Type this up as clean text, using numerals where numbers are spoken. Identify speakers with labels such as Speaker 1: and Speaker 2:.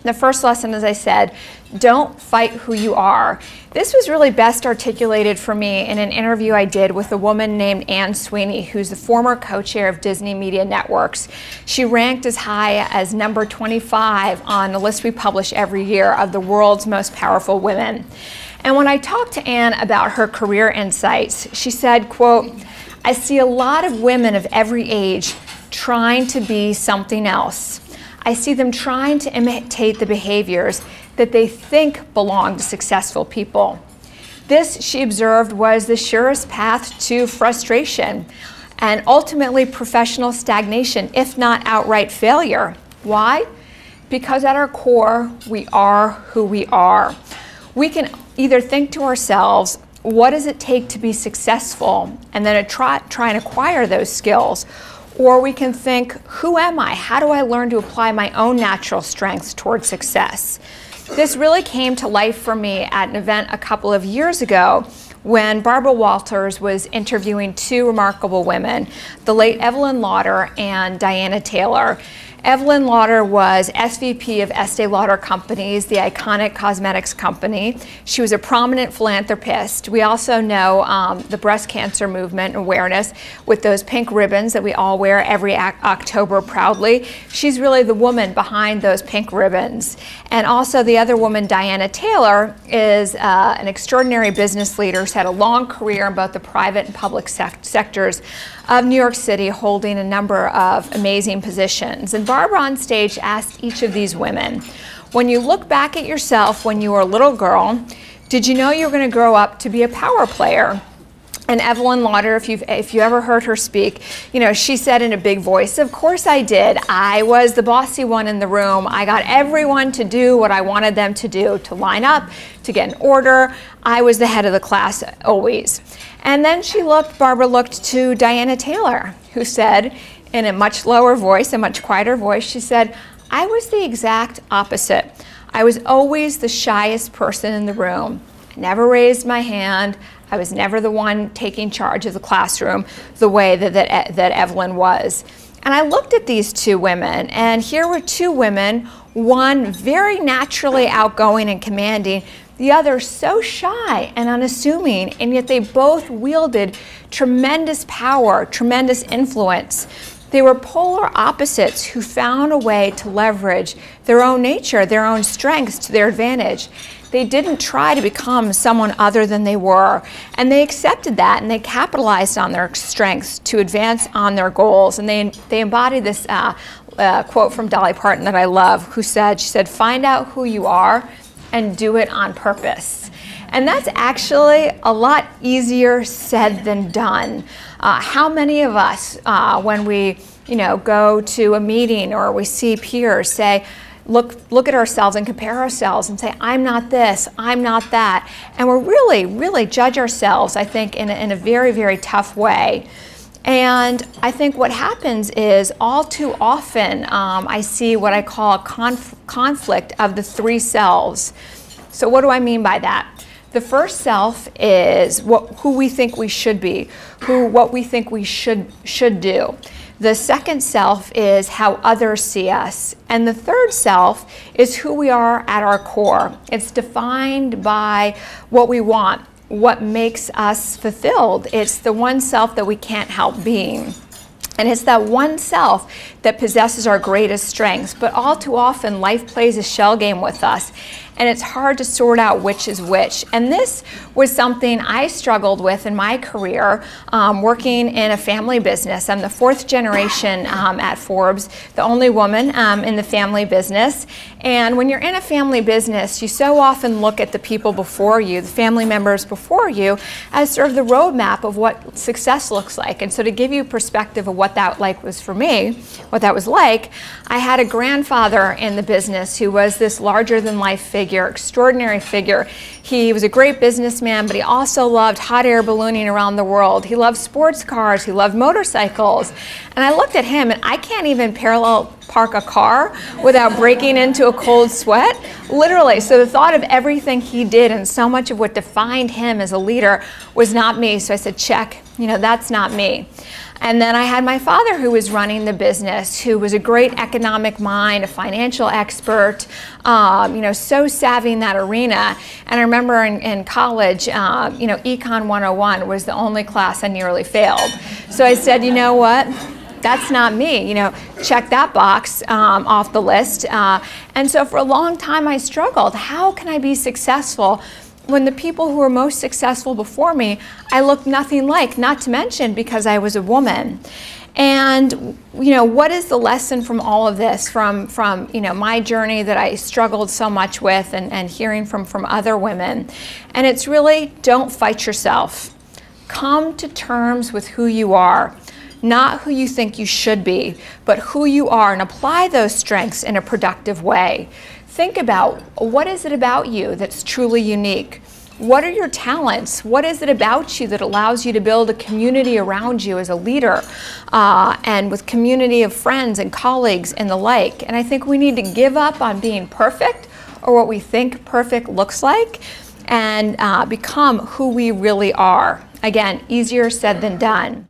Speaker 1: The first lesson, as I said, don't fight who you are. This was really best articulated for me in an interview I did with a woman named Anne Sweeney, who's the former co-chair of Disney Media Networks. She ranked as high as number 25 on the list we publish every year of the world's most powerful women. And when I talked to Anne about her career insights, she said, quote, "I see a lot of women of every age trying to be something else. I see them trying to imitate the behaviors that they think belong to successful people. This," she observed, "was the surest path to frustration and ultimately professional stagnation, if not outright failure." Why? Because at our core, we are who we are. We can either think to ourselves, what does it take to be successful, and then try and acquire those skills. Or we can think, who am I? How do I learn to apply my own natural strengths toward success? This really came to life for me at an event a couple of years ago when Barbara Walters was interviewing two remarkable women, the late Evelyn Lauder and Diana Taylor. Evelyn Lauder was SVP of Estee Lauder Companies, the iconic cosmetics company. She was a prominent philanthropist. We also know the breast cancer movement awareness with those pink ribbons that we all wear every October proudly. She's really the woman behind those pink ribbons. And also the other woman, Diana Taylor, is an extraordinary business leader who's had a long career in both the private and public sectors of New York City, holding a number of amazing positions. And Barbara on stage asked each of these women, when you look back at yourself when you were a little girl, did you know you were going to grow up to be a power player? And Evelyn Lauder, if you ever heard her speak, you know, she said in a big voice, of course I did. I was the bossy one in the room. I got everyone to do what I wanted them to do, to line up, to get in order. I was the head of the class always. And then Barbara looked to Diana Taylor, who said in a much lower voice, a much quieter voice, she said, I was the exact opposite. I was always the shyest person in the room. I never raised my hand. I was never the one taking charge of the classroom the way that Evelyn was. And I looked at these two women, and here were two women, one very naturally outgoing and commanding, the other so shy and unassuming, and yet they both wielded tremendous power, tremendous influence. They were polar opposites who found a way to leverage their own nature, their own strengths to their advantage. They didn't try to become someone other than they were, and they accepted that, and they capitalized on their strengths to advance on their goals. And they embodied this quote from Dolly Parton that I love, she said, find out who you are and do it on purpose. And that's actually a lot easier said than done. How many of us, when we go to a meeting or we see peers, say, look at ourselves and compare ourselves and say, I'm not this, I'm not that. And we're really judge ourselves, I think, in a very, very tough way. And I think what happens is all too often I see what I call a conflict of the three selves. So what do I mean by that? The first self is who we think we should be, what we think we should do. The second self is how others see us. And the third self is who we are at our core. It's defined by what we want, what makes us fulfilled. It's the one self that we can't help being. And it's that one self that possesses our greatest strengths. But all too often, life plays a shell game with us, and it's hard to sort out which is which. And this was something I struggled with in my career, working in a family business. I'm the fourth generation at Forbes, the only woman in the family business. And when you're in a family business, you so often look at the people before you, the family members before you, as sort of the roadmap of what success looks like. And so to give you perspective of what that was for me, what that was like, I had a grandfather in the business who was this larger-than-life figure, extraordinary figure. He was a great businessman, but he also loved hot air ballooning around the world. He loved sports cars, he loved motorcycles. And I looked at him, and I can't even parallel park a car without breaking into a cold sweat, literally. So the thought of everything he did and so much of what defined him as a leader was not me. So I said, check, that's not me. And then I had my father, who was running the business, who was a great economic mind, a financial expert, so savvy in that arena. And I remember in college, Econ 101 was the only class I nearly failed. So I said, you know what? That's not me, check that box off the list. And so for a long time I struggled. How can I be successful when the people who were most successful before me, I looked nothing like, not to mention because I was a woman. And what is the lesson from all of this, from my journey that I struggled so much with, and hearing from other women? And it's really, don't fight yourself. Come to terms with who you are. Not who you think you should be, but who you are, and apply those strengths in a productive way. Think about, what is it about you that's truly unique? What are your talents? What is it about you that allows you to build a community around you as a leader, and with community of friends and colleagues and the like? And I think we need to give up on being perfect, or what we think perfect looks like, and become who we really are. Again, easier said than done.